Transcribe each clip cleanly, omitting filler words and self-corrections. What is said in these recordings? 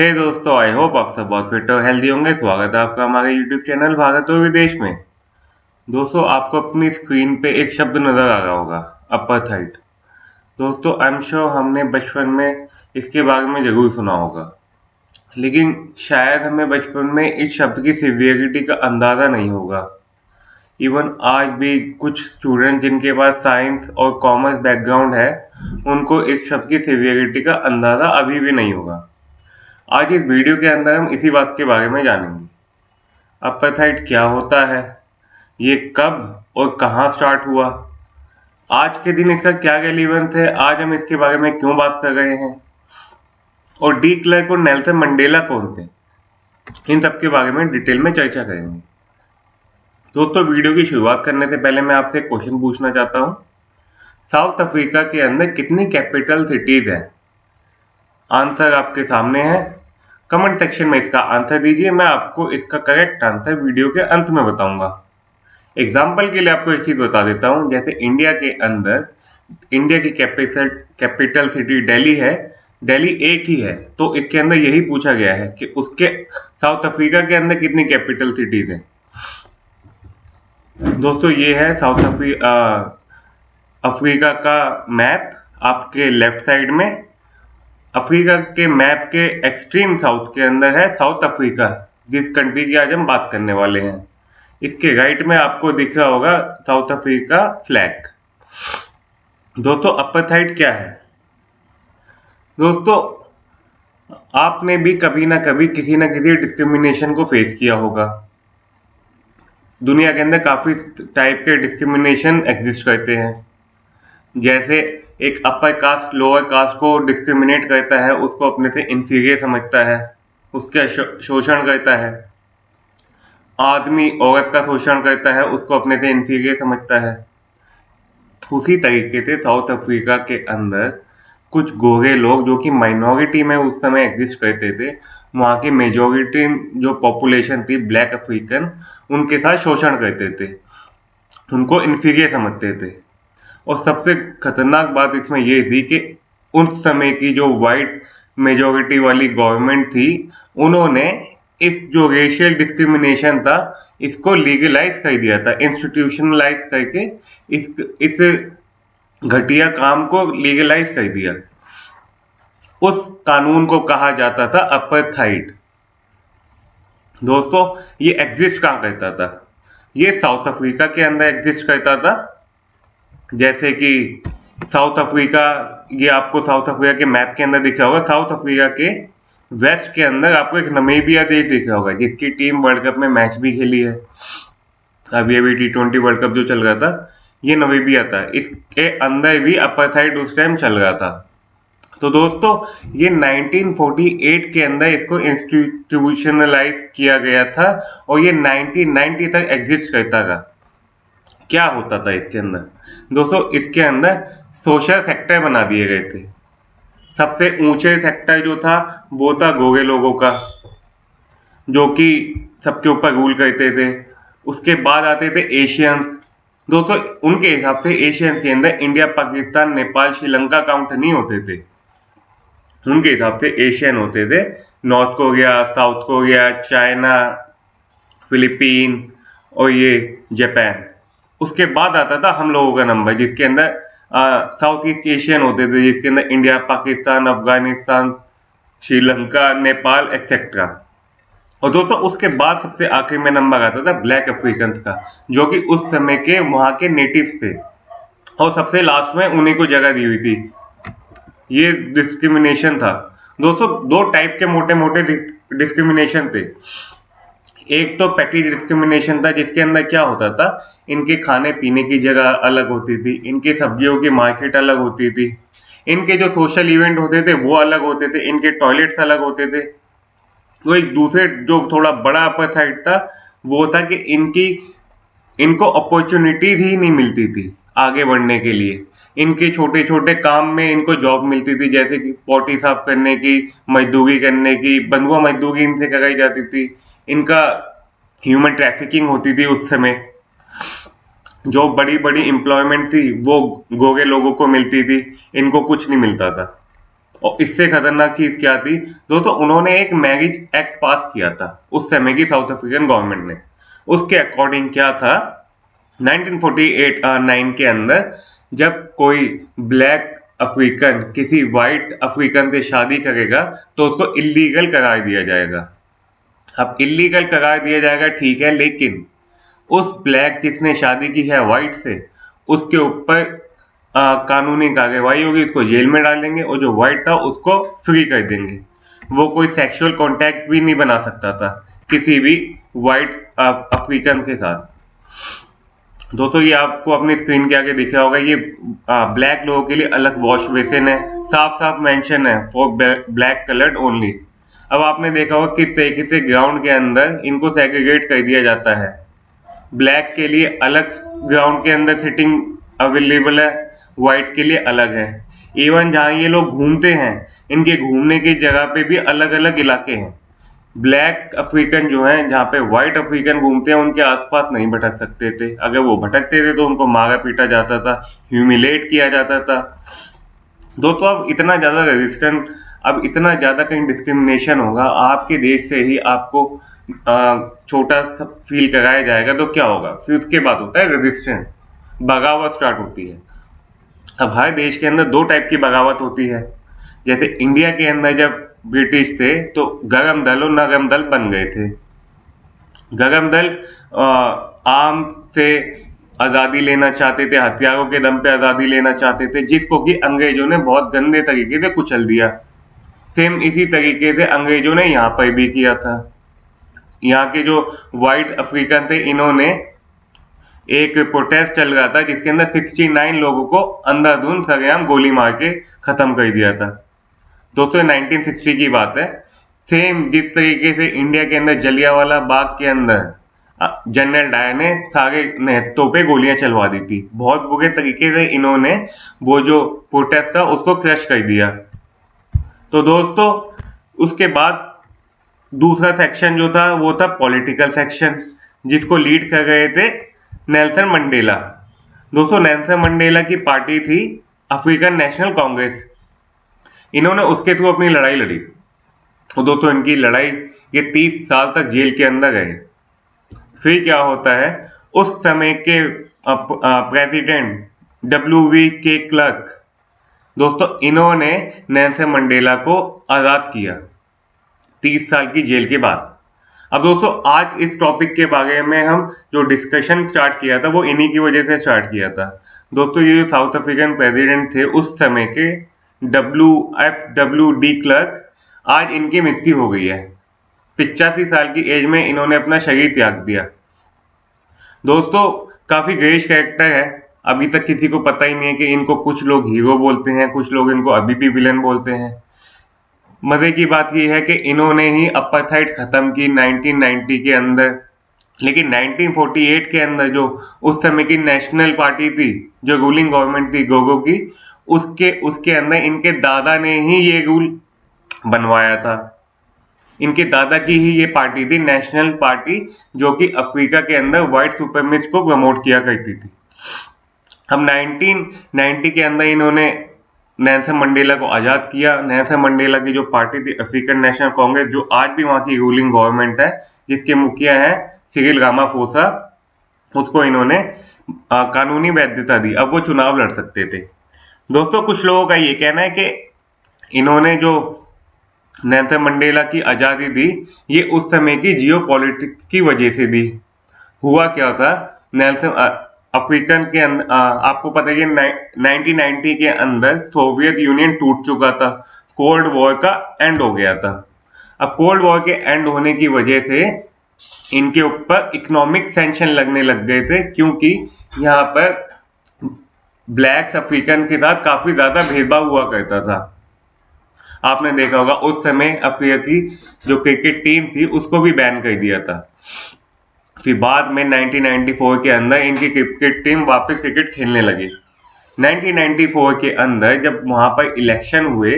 हे दोस्तों, I hope आप सब बहुत फिट और हेल्दी होंगे। स्वागत है आपका हमारे यूट्यूब चैनल भारत और विदेश में। दोस्तों, आपको अपनी स्क्रीन पे एक शब्द नजर आ रहा होगा, अपार्थाइड। दोस्तों, आई एम श्योर हमने बचपन में इसके बारे में जरूर सुना होगा, लेकिन शायद हमें बचपन में इस शब्द की सिवियरिटी का अंदाजा नहीं होगा। इवन आज भी कुछ स्टूडेंट जिनके पास साइंस और कॉमर्स बैकग्राउंड है, उनको इस शब्द की सिवियरिटी का अंदाजा अभी भी नहीं होगा। आज इस वीडियो के अंदर हम इसी बात के बारे में जानेंगे। अपार्थाइड क्या होता है, ये कब और कहां स्टार्ट हुआ, आज के दिन इसका क्या रेलेवेंस है, आज हम इसके बारे में क्यों बात कर रहे हैं, और डी क्लर्क और नेल्सन मंडेला कौन थे, इन सब के बारे में डिटेल में चर्चा करेंगे। दोस्तों, वीडियो की शुरुआत करने से पहले मैं आपसे एक क्वेश्चन पूछना चाहता हूं। साउथ अफ्रीका के अंदर कितनी कैपिटल सिटीज है? आंसर आपके सामने है। कमेंट सेक्शन में इसका आंसर दीजिए। मैं आपको इसका करेक्ट आंसर वीडियो के अंत में बताऊंगा। एग्जाम्पल के लिए आपको एक चीज बता देता हूं, जैसे इंडिया के अंदर इंडिया की कैपिटल सिटी दिल्ली है, दिल्ली एक ही है, तो इसके अंदर यही पूछा गया है कि उसके साउथ अफ्रीका के अंदर कितनी कैपिटल सिटीज है। दोस्तों, ये है साउथ अफ्रीका का मैप। आपके लेफ्ट साइड में अफ्रीका के मैप के एक्सट्रीम साउथ के अंदर है साउथ अफ्रीका, जिस कंट्री की आज हम बात करने वाले हैं। इसके राइट में आपको दिख रहा होगा साउथ अफ्रीका फ्लैग। दोस्तों, अपार्थाइड क्या है? दोस्तों, आपने भी कभी ना कभी किसी ना किसी डिस्क्रिमिनेशन को फेस किया होगा। दुनिया के अंदर काफी टाइप के डिस्क्रिमिनेशन एग्जिस्ट करते हैं। जैसे एक अपर कास्ट लोअर कास्ट को डिस्क्रिमिनेट करता है, उसको अपने से इंफीरियर समझता है, उसका शोषण करता है। आदमी औरत का शोषण करता है, उसको अपने से इंफीरियर समझता है। उसी तरीके से साउथ अफ्रीका के अंदर कुछ गोरे लोग जो कि माइनॉरिटी में उस समय एग्जिस्ट करते थे, वहां की मेजोरिटी जो पॉपुलेशन थी ब्लैक अफ्रीकन, उनके साथ शोषण करते थे, उनको इंफीरियर समझते थे। और सबसे खतरनाक बात इसमें ये थी कि उस समय की जो व्हाइट मेजोरिटी वाली गवर्नमेंट थी, उन्होंने इस जो रेशियल डिस्क्रिमिनेशन था, इसको लीगलाइज कर दिया था, इंस्टीट्यूशनलाइज करके इस घटिया काम को लीगलाइज कर दिया। उस कानून को कहा जाता था अपार्थाइड। दोस्तों, ये एग्जिस्ट कहां करता था? ये साउथ अफ्रीका के अंदर एग्जिस्ट करता था। जैसे कि साउथ अफ्रीका, ये आपको साउथ अफ्रीका के मैप के अंदर दिख रहा होगा। साउथ अफ्रीका के वेस्ट के अंदर आपको एक नमीबिया देश दिख रहा होगा, जिसकी टीम वर्ल्ड कप में मैच भी खेली है। अभी T20 वर्ल्ड कप जो चल रहा था, ये नमीबिया था। इसके अंदर भी अपार्थाइड उस टाइम चल रहा था। तो दोस्तों, ये 1948 के अंदर इसको इंस्टीट्यूशनलाइज किया गया था और ये 1990 तक एग्जिस्ट करता था। क्या होता था इसके अंदर? दोस्तों, इसके अंदर सोशल सेक्टर बना दिए गए थे। सबसे ऊंचे सेक्टर जो था वो था गोरे लोगों का, जो कि सबके ऊपर रूल करते थे। उसके बाद आते थे एशियंस। दोस्तों, उनके हिसाब से एशियन के अंदर इंडिया, पाकिस्तान, नेपाल, श्रीलंका काउंट नहीं होते थे। उनके हिसाब से एशियन होते थे north Korea, south Korea, China, Philippine और ये जापान। उसके बाद आता था हम लोगों का नंबर, जिसके अंदर साउथ ईस्ट एशियन होते थे, जिसके अंदर इंडिया, पाकिस्तान, अफगानिस्तान, श्रीलंका, नेपाल एक्सेट्रा। और दोस्तों, उसके बाद सबसे आखिर में नंबर आता था ब्लैक अफ्रीकन का, जो कि उस समय के वहां के नेटिव्स थे, और सबसे लास्ट में उन्हीं को जगह दी हुई थी। ये डिस्क्रिमिनेशन था। दोस्तों, दो टाइप के मोटे मोटे डिस्क्रिमिनेशन थे। एक तो पैटी डिस्क्रिमिनेशन था, जिसके अंदर क्या होता था, इनके खाने पीने की जगह अलग होती थी, इनके सब्जियों की मार्केट अलग होती थी, इनके जो सोशल इवेंट होते थे वो अलग होते थे, इनके टॉयलेट्स अलग होते थे। तो एक दूसरे जो थोड़ा बड़ा अपार्थाइड था, वो था कि इनको अपॉर्चुनिटीज ही नहीं मिलती थी आगे बढ़ने के लिए। इनके छोटे छोटे काम में इनको जॉब मिलती थी, जैसे कि पोटी साफ करने की, मजदूरी करने की, बंधुआ मजदूरी इनसे कराई जाती थी। इनका ह्यूमन ट्रैफिकिंग होती थी उस समय। जो बड़ी बड़ी एम्प्लॉयमेंट थी वो गोरे लोगों को मिलती थी, इनको कुछ नहीं मिलता था। और इससे खतरनाक चीज क्या थी दोस्तों, उन्होंने एक मैरिज एक्ट पास किया था उस समय की साउथ अफ्रीकन गवर्नमेंट ने। उसके अकॉर्डिंग क्या था, 1948 9 के अंदर जब कोई ब्लैक अफ्रीकन किसी वाइट अफ्रीकन से शादी करेगा तो उसको इलीगल करार दिया जाएगा। अब इलीगल करार दिया जाएगा ठीक है, लेकिन उस ब्लैक जिसने शादी की है व्हाइट से, उसके ऊपर कानूनी कार्रवाई होगी, उसको जेल में डालेंगे, और जो व्हाइट था उसको फ्री कर देंगे। वो कोई सेक्सुअल कांटेक्ट भी नहीं बना सकता था किसी भी व्हाइट अफ्रीकन के साथ। दोस्तों ये आपको अपनी स्क्रीन के आगे दिख रहा होगा, ये ब्लैक लोगों के लिए अलग वॉश बेसिन है, साफ साफ मेंशन है फॉर ब्लैक कलर्ड ओनली। अब आपने देखा होगा किस तरीके से ग्राउंड के अंदर इनको सेग्रीगेट कर दिया जाता है। ब्लैक के लिए अलग ग्राउंड के अंदर सिटिंग अवेलेबल है, व्हाइट के लिए अलग है। इवन जहाँ ये लोग घूमते हैं, इनके घूमने की जगह पे भी अलग अलग इलाके हैं। ब्लैक अफ्रीकन जो हैं, जहाँ पे व्हाइट अफ्रीकन घूमते हैं, उनके आसपास नहीं भटक सकते थे। अगर वो भटकते थे तो उनको मारा पीटा जाता था, ह्यूमिलेट किया जाता था। दोस्तों अब इतना ज्यादा रेजिस्टेंट, अब इतना ज्यादा कहीं डिस्क्रिमिनेशन होगा, आपके देश से ही आपको छोटा सा फील कराया जाएगा तो क्या होगा, फिर उसके बाद होता है रेजिस्टेंस, बगावत स्टार्ट होती है। अब हर देश के अंदर दो टाइप की बगावत होती है। जैसे इंडिया के अंदर जब ब्रिटिश थे तो गरम दल और नरम दल बन गए थे। गरम दल आर्म से आजादी लेना चाहते थे, हथियारों के दम पे आजादी लेना चाहते थे, जिसको कि अंग्रेजों ने बहुत गंदे तरीके से कुचल दिया। सेम इसी तरीके से अंग्रेजों ने यहाँ पर भी किया था। यहाँ के जो व्हाइट अफ्रीकन थे, इन्होंने एक प्रोटेस्ट चल रहा था जिसके अंदर 69 लोगों को अंधाधुंध सरेआम गोली मार के खत्म कर दिया था। दोस्तों 1960 की बात है। सेम जिस तरीके से इंडिया के अंदर जलियांवाला बाग के अंदर जनरल डायर ने सारे नेताओं पे गोलियां चलवा दी थी। बहुत बुरे तरीके से इन्होंने वो जो प्रोटेस्ट था उसको क्रश कर दिया। तो दोस्तों उसके बाद दूसरा सेक्शन जो था वो था पॉलिटिकल सेक्शन, जिसको लीड कर रहे थे नेल्सन मंडेला। दोस्तों नेल्सन मंडेला की पार्टी थी अफ्रीकन नेशनल कांग्रेस। इन्होंने उसके थ्रू अपनी लड़ाई लड़ी, और दोस्तों इनकी लड़ाई, ये 30 साल तक जेल के अंदर गए। फिर क्या होता है, उस समय के प्रेसिडेंट WV क्लर्क, दोस्तों इन्होंने नेल्सन मंडेला को आजाद किया 30 साल की जेल के बाद। अब दोस्तों आज इस टॉपिक के बारे में हम जो डिस्कशन स्टार्ट किया था वो इन्हीं की वजह से स्टार्ट किया था। दोस्तों ये जो साउथ अफ्रीकन प्रेसिडेंट थे उस समय के, WFWD क्लर्क, आज इनकी मृत्यु हो गई है। 85 साल की एज में इन्होंने अपना शरीर त्याग दिया। दोस्तों काफी ग्रेट कैरेक्टर है, अभी तक किसी को पता ही नहीं है कि इनको कुछ लोग हीरो बोलते हैं, कुछ लोग इनको अभी भी विलन बोलते हैं। मजे की बात यह है कि इन्होंने ही अपार्थाइड खत्म की 1990 के अंदर, लेकिन 1948 के अंदर जो उस समय की नेशनल पार्टी थी, जो रूलिंग गवर्नमेंट थी गोगो की, उसके अंदर इनके दादा ने ही ये रूल बनवाया था। इनके दादा की ही ये पार्टी थी, नेशनल पार्टी, जो कि अफ्रीका के अंदर व्हाइट सुपरमिस्ट को प्रमोट किया करती थी। अब 1990 के अंदर इन्होंने नेल्सन मंडेला को आजाद किया। नेल्सन मंडेला की जो पार्टी थी अफ्रीकन नेशनल कांग्रेस, जो आज भी वहां की रूलिंग गवर्नमेंट है, जिसके मुखिया है सिरिल रामाफोसा, उसको इन्होंने कानूनी वैधता दी। अब वो चुनाव लड़ सकते थे। दोस्तों कुछ लोगों का ये कहना है कि इन्होंने जो नेल्सन मंडेला की आजादी दी, ये उस समय की जियो पॉलिटिक्स की वजह से दी। हुआ क्या था, नेल्सन अफ्रीकन के अंदर, आपको पता है कि 1990 के अंदर सोवियत यूनियन टूट चुका था, कोल्ड वॉर का एंड हो गया था। अब कोल्ड वॉर के एंड होने की वजह से इनके ऊपर इकोनॉमिक सैंक्शन लगने लग गए थे, क्योंकि यहाँ पर ब्लैक्स अफ्रीकन के साथ काफी ज्यादा भेदभाव हुआ करता था। आपने देखा होगा उस समय अफ्रीका की जो क्रिकेट टीम थी उसको भी बैन कर दिया था। फिर बाद में 1994 के अंदर इनकी क्रिकेट टीम वापस क्रिकेट खेलने लगी। 1994 के अंदर जब वहां पर इलेक्शन हुए,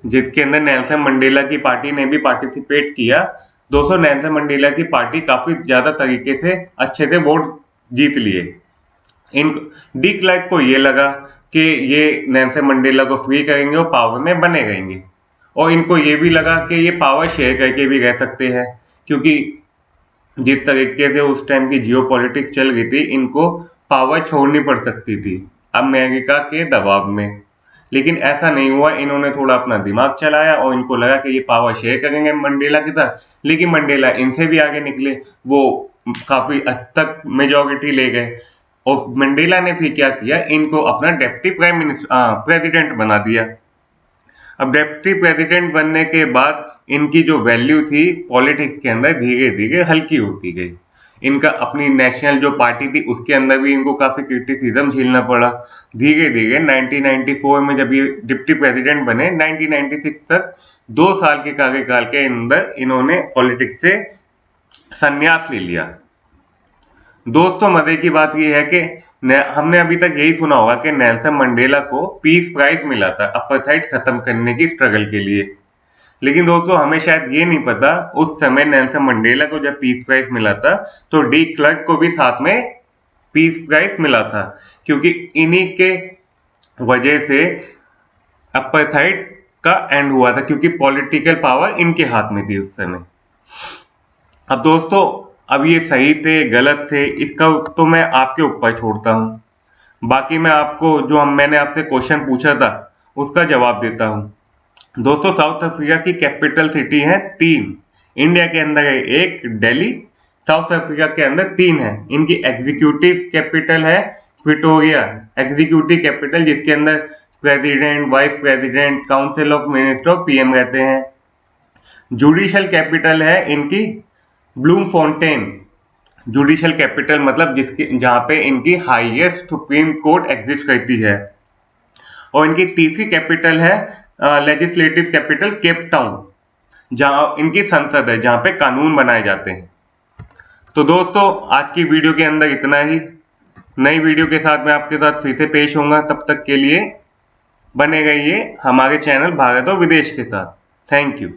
जिसके अंदर नेल्सन मंडेला की पार्टी ने भी पार्टिसिपेट किया, दोस्तों नेल्सन मंडेला की पार्टी काफी ज्यादा तरीके से अच्छे से वोट जीत लिए। इन डी क्लर्क को ये लगा कि ये नेल्सन मंडेला को फ्री करेंगे और पावर में बने रहेंगे। और इनको ये भी लगा कि ये पावर शेयर करके भी रह सकते हैं, क्योंकि जिस तरीके से उस टाइम की जियोपॉलिटिक्स चल गई थी, इनको पावर छोड़नी पड़ सकती थी अमेरिका के दबाव में। लेकिन ऐसा नहीं हुआ, इन्होंने थोड़ा अपना दिमाग चलाया और इनको लगा कि ये पावर शेयर करेंगे मंडेला के साथ, लेकिन मंडेला इनसे भी आगे निकले, वो काफी हद तक मेजॉरिटी ले गए। और मंडेला ने फिर क्या किया, इनको अपना डेप्टी प्रेसिडेंट बना दिया। अब डेप्टी प्रेसिडेंट बनने के बाद इनकी जो वैल्यू थी पॉलिटिक्स के अंदर धीरे धीरे हल्की होती गई। इनका अपनी नेशनल जो पार्टी थी उसके अंदर भी इनको काफी क्रिटिसिज्म झेलना पड़ा। धीरे धीरे 1994 में जब ये डिप्टी प्रेसिडेंट बने, 1996 तक 2 साल के कार्यकाल के अंदर इन्होंने पॉलिटिक्स से संन्यास ले लिया। दोस्तों, मजे की बात यह है कि हमने अभी तक यही सुना होगा कि नेल्सन मंडेला को पीस प्राइज मिला था अपार्थाइड खत्म करने की स्ट्रगल के लिए। लेकिन दोस्तों, हमें शायद ये नहीं पता उस समय नेल्सन मंडेला को जब पीस प्राइज मिला था तो डी क्लर्क को भी साथ में पीस प्राइज मिला था, क्योंकि इन्हीं के वजह से अपार्थाइड का एंड हुआ था, क्योंकि पॉलिटिकल पावर इनके हाथ में थी उस समय। अब दोस्तों, अब ये सही थे गलत थे इसका तो मैं आपके ऊपर छोड़ता हूं। बाकी मैं आपको मैंने आपसे क्वेश्चन पूछा था उसका जवाब देता हूं। दोस्तों, साउथ अफ्रीका की कैपिटल सिटी है 3। इंडिया के अंदर है 1 दिल्ली, साउथ अफ्रीका के अंदर 3 है। इनकी एग्जीक्यूटिव कैपिटल है प्रिटोरिया, एग्जीक्यूटिव कैपिटल जिसके अंदर president, vice president, council of minister और पीएम रहते हैं। जुडिशियल कैपिटल है इनकी ब्लूमफॉन्टेन, जुडिशियल कैपिटल मतलब जहां पे इनकी हाईएस्ट सुप्रीम कोर्ट एग्जिस्ट करती है। और इनकी तीसरी कैपिटल है लेजिस्लेटिव कैपिटल केप टाउन, जहां इनकी संसद है, जहां पे कानून बनाए जाते हैं। तो दोस्तों, आज की वीडियो के अंदर इतना ही। नई वीडियो के साथ मैं आपके साथ फिर से पेश होऊंगा, तब तक के लिए बने रहिए हमारे चैनल भारत और विदेश के साथ। Thank you.